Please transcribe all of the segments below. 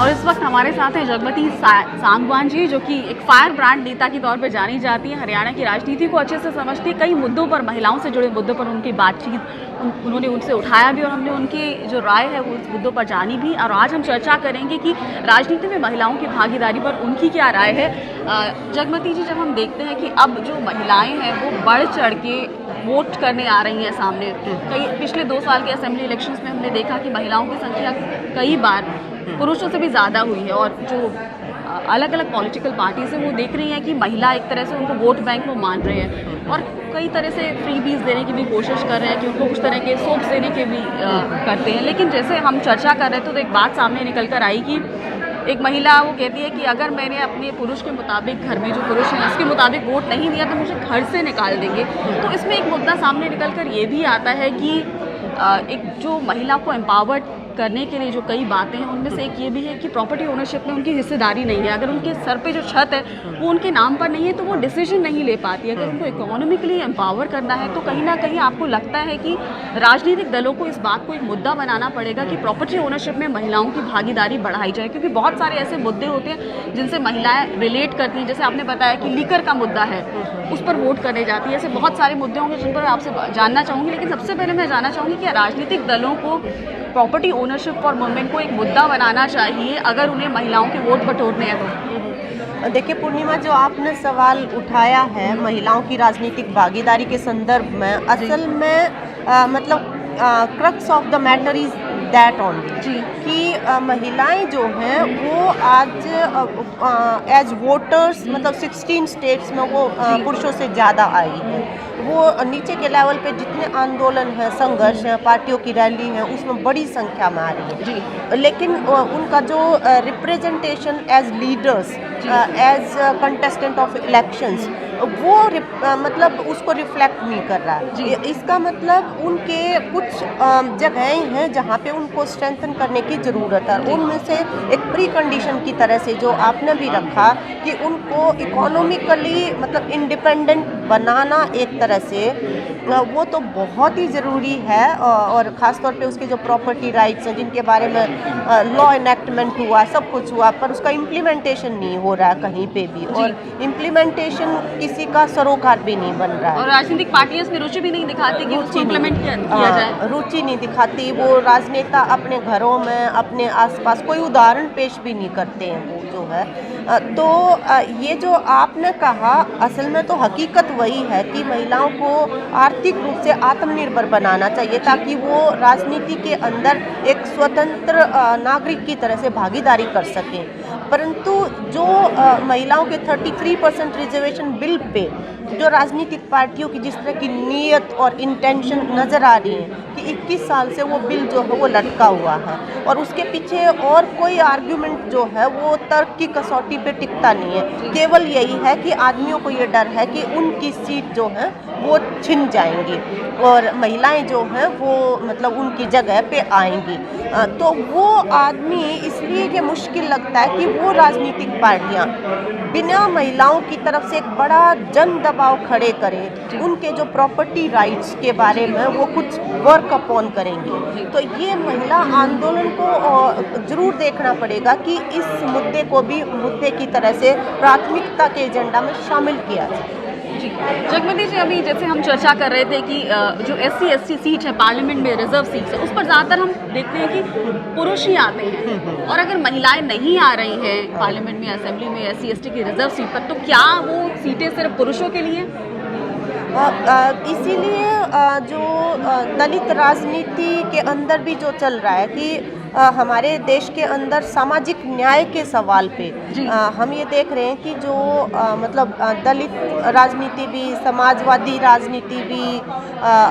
और इस वक्त हमारे साथ हैं जगमती सांगवान जी, जो कि एक फायर ब्रांड नेता के तौर पे जानी जाती हैं। हरियाणा की राजनीति को अच्छे से समझती, कई मुद्दों पर, महिलाओं से जुड़े मुद्दों पर उनकी बातचीत उन्होंने उनसे उठाया भी और हमने उनकी जो राय है वो उस मुद्दों पर जानी भी। और आज हम चर्चा करेंगे कि राजनीति में महिलाओं की भागीदारी पर उनकी क्या राय है। जगमती जी, जब हम देखते हैं कि अब जो महिलाएँ हैं वो बढ़ चढ़ के वोट करने आ रही हैं सामने, कई पिछले 2 साल के असेंबली इलेक्शंस में हमने देखा कि महिलाओं की संख्या कई बार पुरुषों से भी ज़्यादा हुई है। और जो अलग अलग पॉलिटिकल पार्टीज हैं वो देख रही हैं कि महिला एक तरह से उनको वोट बैंक वो मान रहे हैं और कई तरह से फ्रीबीज देने की भी कोशिश कर रहे हैं कि उनको कुछ तरह के सोप्स देने के भी करते हैं। लेकिन जैसे हम चर्चा कर रहे थे तो एक बात सामने निकल कर आई कि एक महिला वो कहती है कि अगर मैंने अपने पुरुष के मुताबिक, घर में जो पुरुष हैं उसके मुताबिक वोट नहीं दिया तो मुझे घर से निकाल देंगे। तो इसमें एक मुद्दा सामने निकल कर ये भी आता है कि एक जो महिला को एम्पावर्ड करने के लिए जो कई बातें हैं उनमें से एक ये भी है कि प्रॉपर्टी ओनरशिप में उनकी हिस्सेदारी नहीं है। अगर उनके सर पे जो छत है वो उनके नाम पर नहीं है तो वो डिसीजन नहीं ले पाती। अगर उनको इकोनॉमिकली एम्पावर करना है तो कहीं ना कहीं आपको लगता है कि राजनीतिक दलों को इस बात को एक मुद्दा बनाना पड़ेगा कि प्रॉपर्टी ओनरशिप में महिलाओं की भागीदारी बढ़ाई जाए, क्योंकि बहुत सारे ऐसे मुद्दे होते हैं जिनसे महिलाएं रिलेट करती हैं। जैसे आपने बताया कि लीकर का मुद्दा है, उस पर वोट करने जाती है। ऐसे बहुत सारे मुद्दे होंगे जिन पर आपसे जानना चाहूँगी। लेकिन सबसे पहले मैं जानना चाहूँगी कि राजनीतिक दलों को प्रॉपर्टी ओनरशिप फॉर वुमेन को एक मुद्दा बनाना चाहिए अगर उन्हें महिलाओं के वोट बटोरने हैं तो? देखिए पूर्णिमा, जो आपने सवाल उठाया है महिलाओं की राजनीतिक भागीदारी के संदर्भ में, असल में मतलब crux of the matter is that only कि महिलाएं जो हैं वो आज एज वोटर्स मतलब 16 स्टेट्स में वो पुरुषों से ज़्यादा आई हैं। वो नीचे के लेवल पे जितने आंदोलन हैं, संघर्ष हैं, पार्टियों की रैली हैं, उसमें बड़ी संख्या में आ रही है। लेकिन उनका जो representation as leaders, as contestant of elections, वो मतलब उसको रिफ्लेक्ट नहीं कर रहा है। इसका मतलब उनके कुछ जगहें हैं जहाँ पे उनको स्ट्रेंथन करने की ज़रूरत है। उनमें से एक प्री कंडीशन की तरह से जो आपने भी रखा कि उनको इकोनॉमिकली मतलब इंडिपेंडेंट बनाना एक तरह से, वो तो बहुत ही ज़रूरी है। और ख़ास तौर पे उसके जो प्रॉपर्टी राइट्स हैं जिनके बारे में लॉ इनेक्टमेंट हुआ, सब कुछ हुआ, पर उसका इम्प्लीमेंटेशन नहीं हो रहा है कहीं पे भी। और इम्प्लीमेंटेशन किसी का सरोकार भी नहीं बन रहा है। और राजनीतिक पार्टियां इसमें रुचि भी नहीं दिखाती कि उसको इम्प्लीमेंट किया जाए। रुचि नहीं दिखाती। वो राजनेता अपने घरों में, अपने आसपास कोई उदाहरण पेश भी नहीं करते हैं वो जो है। तो ये जो आपने कहा, असल में तो हकीकत वही है कि महिलाओं को आर्थिक रूप से आत्मनिर्भर बनाना चाहिए ताकि वो राजनीति के अंदर एक स्वतंत्र नागरिक की तरह से भागीदारी कर सकें। परंतु जो महिलाओं के 33% रिजर्वेशन बिल पे जो राजनीतिक पार्टियों की जिस तरह की नीयत और इंटेंशन नज़र आ रही है कि 21 साल से वो बिल जो है वो लटका हुआ है और उसके पीछे और कोई आर्ग्यूमेंट जो है वो तर्क की कसौटी पे टिकता नहीं है। केवल यही है कि आदमियों को ये डर है कि उनकी सीट जो है वो छिन जाएंगी और महिलाएं जो हैं वो मतलब उनकी जगह पे आएंगी। तो वो आदमी इसलिए ये मुश्किल लगता है कि वो राजनीतिक पार्टियां बिना महिलाओं की तरफ से एक बड़ा जन दबाव खड़े करें, उनके जो प्रॉपर्टी राइट्स के बारे में वो कुछ वर्क अपॉन करेंगी। तो ये महिला आंदोलन को जरूर देखना पड़ेगा कि इस मुद्दे को भी मुद्दे की तरह से प्राथमिकता के एजेंडा में शामिल किया जाए। जी जगमती जी, अभी जैसे हम चर्चा कर रहे थे कि जो SC/ST सीट है पार्लियामेंट में, रिजर्व सीट है, उस पर ज़्यादातर हम देखते हैं कि पुरुष ही आते हैं। और अगर महिलाएं नहीं आ रही हैं पार्लियामेंट में, असेंबली में SC/ST की रिजर्व सीट पर, तो क्या वो सीटें सिर्फ पुरुषों के लिए? इसीलिए जो दलित राजनीति के अंदर भी जो चल रहा है कि हमारे देश के अंदर सामाजिक न्याय के सवाल पे हम ये देख रहे हैं कि जो मतलब दलित राजनीति भी, समाजवादी राजनीति भी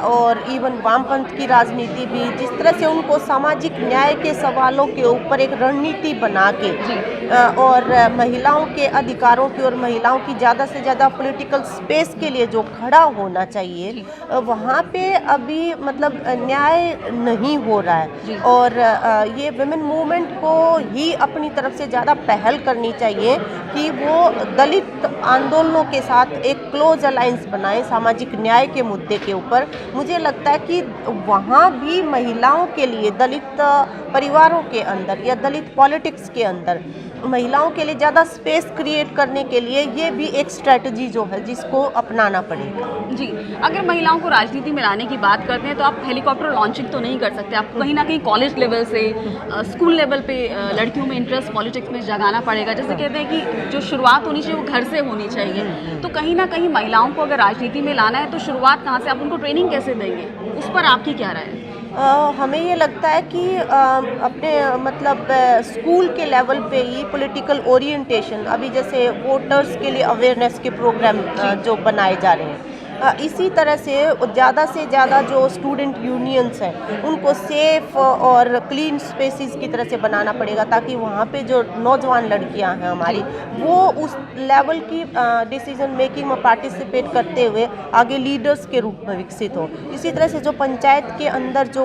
और इवन वामपंथ की राजनीति भी, जिस तरह से उनको सामाजिक न्याय के सवालों के ऊपर एक रणनीति बना के और महिलाओं के अधिकारों की और महिलाओं की ज़्यादा से ज़्यादा पॉलिटिकल स्पेस के लिए जो खड़ा होना चाहिए, वहाँ पे अभी मतलब न्याय नहीं हो रहा है। और ये विमेन मूवमेंट को ही अपनी अपनी तरफ से ज़्यादा पहल करनी चाहिए कि वो दलित आंदोलनों के साथ एक क्लोज अलायंस बनाए सामाजिक न्याय के मुद्दे के ऊपर। मुझे लगता है कि वहाँ भी महिलाओं के लिए, दलित परिवारों के अंदर या दलित पॉलिटिक्स के अंदर महिलाओं के लिए ज़्यादा स्पेस क्रिएट करने के लिए ये भी एक स्ट्रेटजी जो है जिसको अपनाना पड़ेगा। जी, अगर महिलाओं को राजनीति में लाने की बात करते हैं तो आप हेलीकॉप्टर लॉन्चिंग तो नहीं कर सकते, आपको कहीं ना कहीं कॉलेज लेवल से स्कूल लेवल पे लड़कियों में इंटरेस्ट पॉलिटिक्स में जगाना पड़ेगा। जैसे कहते हैं कि जो शुरुआत होनी चाहिए वो घर से होनी चाहिए, तो कहीं ना कहीं महिलाओं को अगर राजनीति में लाना है तो शुरुआत कहाँ से, आप उनको ट्रेनिंग कैसे देंगे, उस पर आपकी क्या राय है? हमें ये लगता है कि अपने मतलब स्कूल के लेवल पे ही पॉलिटिकल ओरिएंटेशन, अभी जैसे वोटर्स के लिए अवेयरनेस के प्रोग्राम जो बनाए जा रहे हैं, इसी तरह से ज़्यादा जो स्टूडेंट यूनियंस हैं उनको सेफ़ और क्लीन स्पेसिस की तरह से बनाना पड़ेगा, ताकि वहाँ पे जो नौजवान लड़कियाँ हैं हमारी वो उस लेवल की डिसीजन मेकिंग में पार्टिसिपेट करते हुए आगे लीडर्स के रूप में विकसित हो। इसी तरह से जो पंचायत के अंदर जो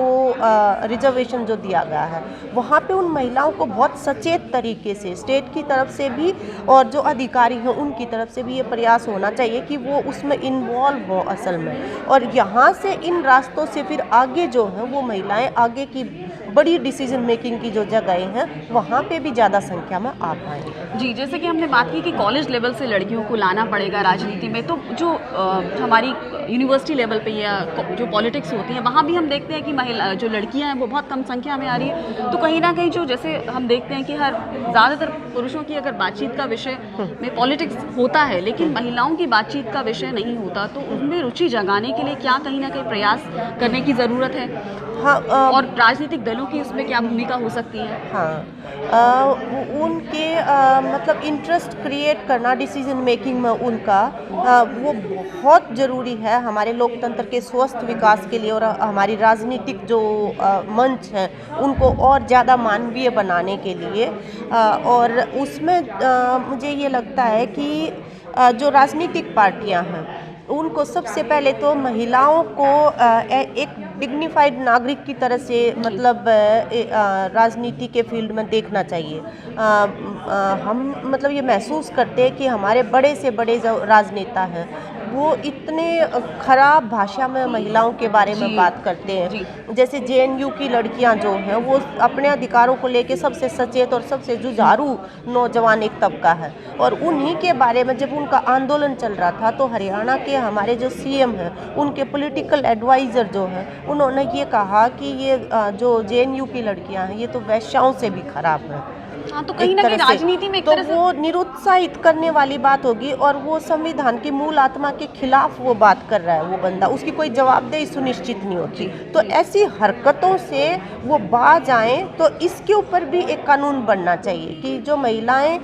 रिजर्वेशन जो दिया गया है वहाँ पे उन महिलाओं को बहुत सचेत तरीके से स्टेट की तरफ से भी और जो अधिकारी हैं उनकी तरफ से भी ये प्रयास होना चाहिए कि वो उसमें इन्वॉल्व हो असल में, और यहाँ से इन रास्तों से फिर आगे जो है वो महिलाएं आगे की बड़ी डिसीजन मेकिंग की जो जगहें हैं वहाँ पे भी ज़्यादा संख्या में आ पाएंगे। जी, जैसे कि हमने बात की कि कॉलेज लेवल से लड़कियों को लाना पड़ेगा राजनीति में, तो जो हमारी यूनिवर्सिटी लेवल पे या जो पॉलिटिक्स होती है वहाँ भी हम देखते हैं कि महिला जो लड़कियाँ हैं वो बहुत कम संख्या में आ रही है। तो कहीं ना कहीं जो जैसे हम देखते हैं कि ज़्यादातर पुरुषों की अगर बातचीत का विषय में पॉलिटिक्स होता है लेकिन महिलाओं की बातचीत का विषय नहीं होता, तो उनमें रुचि जगाने के लिए क्या कहीं ना कहीं प्रयास करने की ज़रूरत है? हाँ, और राजनीतिक दलों की इसमें क्या भूमिका हो सकती है? हाँ, उनके मतलब इंटरेस्ट क्रिएट करना डिसीजन मेकिंग में उनका वो बहुत ज़रूरी है हमारे लोकतंत्र के स्वस्थ विकास के लिए, और हमारी राजनीतिक जो मंच हैं उनको और ज़्यादा मानवीय बनाने के लिए। और उसमें मुझे ये लगता है कि जो राजनीतिक पार्टियां हैं उनको सबसे पहले तो महिलाओं को एक डिग्निफाइड नागरिक की तरह से मतलब राजनीति के फील्ड में देखना चाहिए। हम मतलब ये महसूस करते हैं कि हमारे बड़े से बड़े जो राजनेता हैं वो इतने खराब भाषा में महिलाओं के बारे में बात करते हैं। जैसे जेएनयू की लड़कियां जो हैं वो अपने अधिकारों को लेके सबसे सचेत और सबसे जुझारू नौजवान एक तबका है, और उन्हीं के बारे में जब उनका आंदोलन चल रहा था तो हरियाणा के हमारे जो सीएम हैं उनके पॉलिटिकल एडवाइज़र जो हैं उन्होंने ये कहा कि ये जो जेएनयू की लड़कियां हैं ये तो वैश्याओं से भी खराब हैं। हाँ, तो कहीं ना कहीं राजनीति में एक तो तरह से वो निरुत्साहित करने वाली बात होगी, और वो संविधान की मूल आत्मा के खिलाफ वो बात कर रहा है वो बंदा, उसकी कोई जवाबदेही सुनिश्चित नहीं होती। तो ऐसी हरकतों से वो बाज आए तो इसके ऊपर भी एक कानून बनना चाहिए कि जो महिलाएं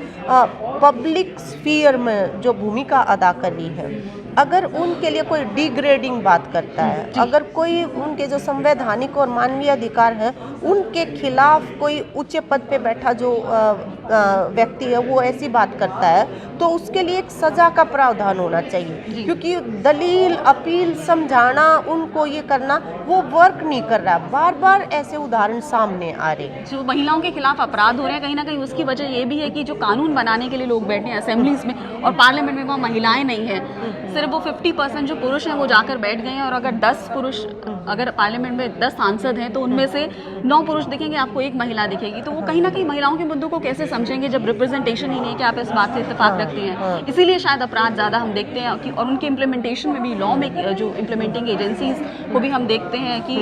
पब्लिक स्फीयर में जो भूमिका अदा कर रही है, अगर उनके लिए कोई डिग्रेडिंग बात करता है, अगर कोई उनके जो संवैधानिक और मानवीय अधिकार हैं उनके खिलाफ कोई उच्च पद पे बैठा जो व्यक्ति है वो ऐसी बात करता है, तो उसके लिए एक सज़ा का प्रावधान होना चाहिए। क्योंकि दलील, अपील, समझाना, उनको ये करना वो वर्क नहीं कर रहा। बार बार ऐसे उदाहरण सामने आ रहे हैं जो महिलाओं के खिलाफ अपराध हो रहे हैं। कहीं ना कहीं उसकी वजह ये भी है कि जो कानून बनाने के लिए लोग बैठे हैं असेंबलीज में और पार्लियामेंट में, वहाँ महिलाएं नहीं हैं, सिर्फ वो 50% जो पुरुष हैं वो जाकर बैठ गए हैं, और अगर 10 पुरुष अगर पार्लियामेंट में 10 सांसद हैं तो उनमें से 9 पुरुष दिखेंगे, आपको एक महिला दिखेगी। तो वो कहीं ना कहीं महिलाओं के मुद्दों को कैसे समझेंगे जब रिप्रेजेंटेशन ही नहीं है कि आप इस बात से इत्तेफाक रखते हैं। इसीलिए शायद अपराध ज़्यादा हम देखते हैं कि, और उनके इम्प्लीमेंटेशन में भी लॉ में जो इम्प्लीमेंटिंग एजेंसीज को भी हम देखते हैं कि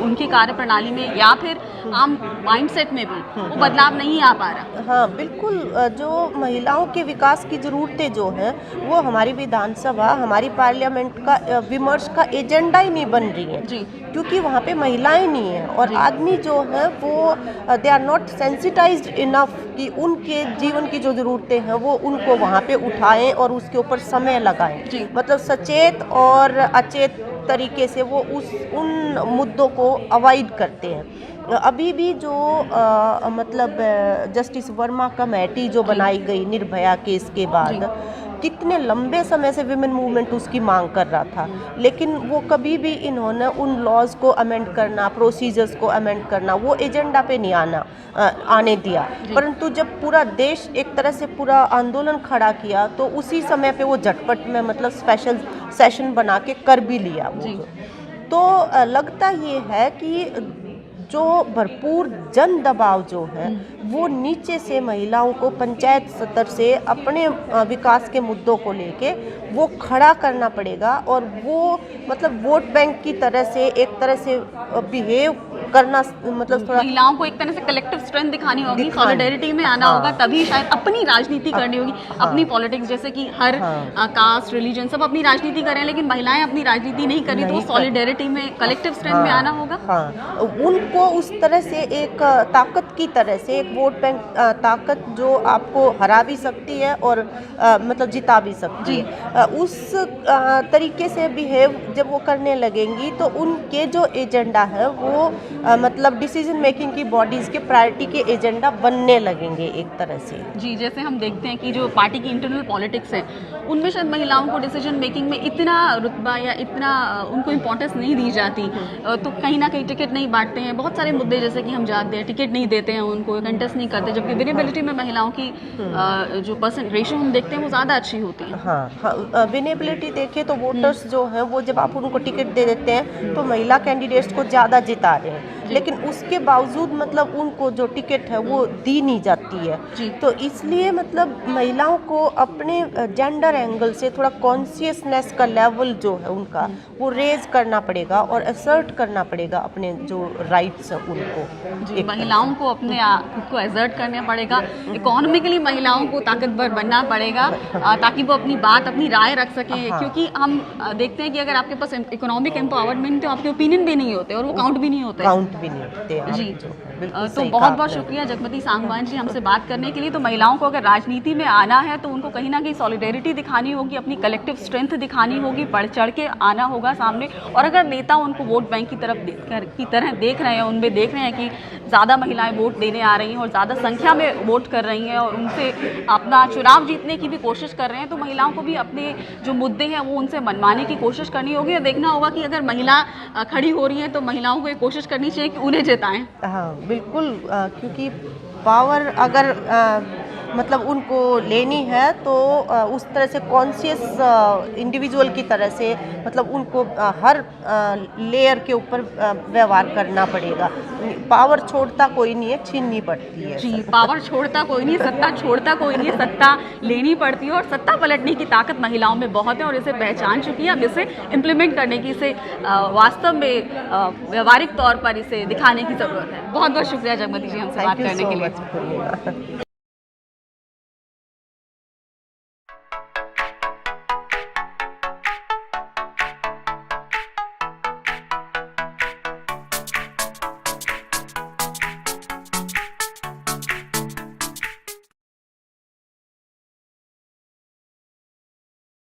उनकी कार्यप्रणाली में या फिर आम माइंडसेट में भी वो बदलाव नहीं आ पा रहा। हाँ बिल्कुल, जो महिलाओं के विकास की ज़रूरतें जो हैं वो हमारी विधानसभा, हमारी पार्लियामेंट का विमर्श का एजेंडा ही नहीं बन रही है, क्योंकि वहाँ पे महिलाएं नहीं हैं, और आदमी जो है वो they are not sensitized enough कि उनके जीवन की जो ज़रूरतें हैं वो उनको वहाँ पे उठाएं और उसके ऊपर समय लगाएं। मतलब सचेत और अचेत तरीके से वो उन मुद्दों को अवॉइड करते हैं। अभी भी जो मतलब जस्टिस वर्मा कमेटी जो बनाई गई निर्भया केस के बाद, कितने लंबे समय से विमेन मूवमेंट उसकी मांग कर रहा था, लेकिन वो कभी भी इन्होंने उन लॉज को अमेंड करना, प्रोसीजर्स को अमेंड करना, वो एजेंडा पे नहीं आने दिया। परंतु जब पूरा देश एक तरह से पूरा आंदोलन खड़ा किया तो उसी समय पे वो झटपट में मतलब स्पेशल सेशन बना के कर भी लिया वो। तो लगता ये है कि जो भरपूर जन दबाव जो है वो नीचे से महिलाओं को पंचायत स्तर से अपने विकास के मुद्दों को लेके वो खड़ा करना पड़ेगा, और वो मतलब वोट बैंक की तरह से एक तरह से बिहेव करना, मतलब थोड़ा महिलाओं को एक तरह से कलेक्टिव स्ट्रेंथ दिखानी होगी, सॉलिडेरिटी में आना होगा, तभी शायद अपनी राजनीति करनी होगी, अपनी पॉलिटिक्स। जैसे कि हर कास्ट, रिलीजन सब अपनी राजनीति करें, लेकिन महिलाएं अपनी राजनीति नहीं कर रही, तो सॉलिडेरिटी में, कलेक्टिव स्ट्रेंथ में आना होगा। उनको उस तरह से एक ताकत की तरह से, एक वोट बैंक ताकत जो आपको हरा भी सकती है और मतलब जिता भी सकती है, उस तरीके से बिहेव जब वो करने लगेंगी तो उनके जो एजेंडा है वो मतलब डिसीजन मेकिंग की बॉडीज के प्रायोरिटी के एजेंडा बनने लगेंगे एक तरह से। जी, जैसे हम देखते हैं कि जो पार्टी की इंटरनल पॉलिटिक्स है उनमें शायद महिलाओं को डिसीजन मेकिंग में इतना रुतबा या इतना उनको इम्पोर्टेंस नहीं दी जाती, तो कहीं ना कहीं टिकट नहीं बांटते हैं। बहुत सारे मुद्दे जैसे कि हम जानते हैं, टिकट नहीं देते हैं उनको, कंटेस्ट नहीं करते, जबकि विनेबिलिटी में महिलाओं की जो परसेंट रेशियो हम देखते हैं वो ज़्यादा अच्छी होती है। हाँ, विनेबिलिटी देखें तो वोटर्स जो हैं वो जब आप उनको टिकट दे देते हैं तो महिला कैंडिडेट्स को ज़्यादा जिता रहे हैं, लेकिन उसके बावजूद मतलब उनको जो टिकट है वो दी नहीं जाती है। तो इसलिए मतलब महिलाओं को अपने जेंडर एंगल से थोड़ा कॉन्शियसनेस का लेवल जो है उनका वो रेज करना पड़ेगा और असर्ट करना पड़ेगा अपने जो राइट्स हैं उनको। महिलाओं को अपने खुद को असर्ट करना पड़ेगा, इकोनॉमिकली महिलाओं को ताकतवर बनना पड़ेगा ताकि वो अपनी बात, अपनी राय रख सकें। क्योंकि हम देखते हैं कि अगर आपके पास इकोनॉमिक एम्पावरमेंट तो आपके ओपिनियन भी नहीं होते और वो काउंट भी नहीं होते। जी, तो बहुत बहुत शुक्रिया जगमती सांगवान जी हमसे बात करने के लिए। तो महिलाओं को अगर राजनीति में आना है तो उनको कहीं ना कहीं सॉलिडेरिटी दिखानी होगी, अपनी कलेक्टिव स्ट्रेंथ दिखानी होगी, बढ़ चढ़ के आना होगा सामने। और अगर नेता उनको वोट बैंक की तरह देख रहे हैं, उनमें देख रहे हैं कि ज़्यादा महिलाएं वोट देने आ रही हैं और ज़्यादा संख्या में वोट कर रही हैं और उनसे अपना चुनाव जीतने की भी कोशिश कर रहे हैं, तो महिलाओं को भी अपने जो मुद्दे हैं वो उनसे मनवाने की कोशिश करनी होगी। और देखना होगा कि अगर महिला खड़ी हो रही है तो महिलाओं को ये कोशिश करनी चाहिए कि उन्हें जिताएं। हाँ बिल्कुल, क्योंकि पावर अगर मतलब उनको लेनी है तो उस तरह से कॉन्शियस इंडिविजुअल की तरह से मतलब उनको हर लेयर के ऊपर व्यवहार करना पड़ेगा। पावर छोड़ता कोई नहीं है, छीननी पड़ती है। जी, पावर छोड़ता कोई नहीं, सत्ता छोड़ता कोई नहीं, सत्ता लेनी पड़ती है और सत्ता पलटने की ताकत महिलाओं में बहुत है और इसे पहचान चुकी है। अब इसे इम्प्लीमेंट करने की, इसे वास्तव में व्यावहारिक तौर पर इसे दिखाने की ज़रूरत है। बहुत बहुत शुक्रिया जगमती जी हमसे बात करने के लिए।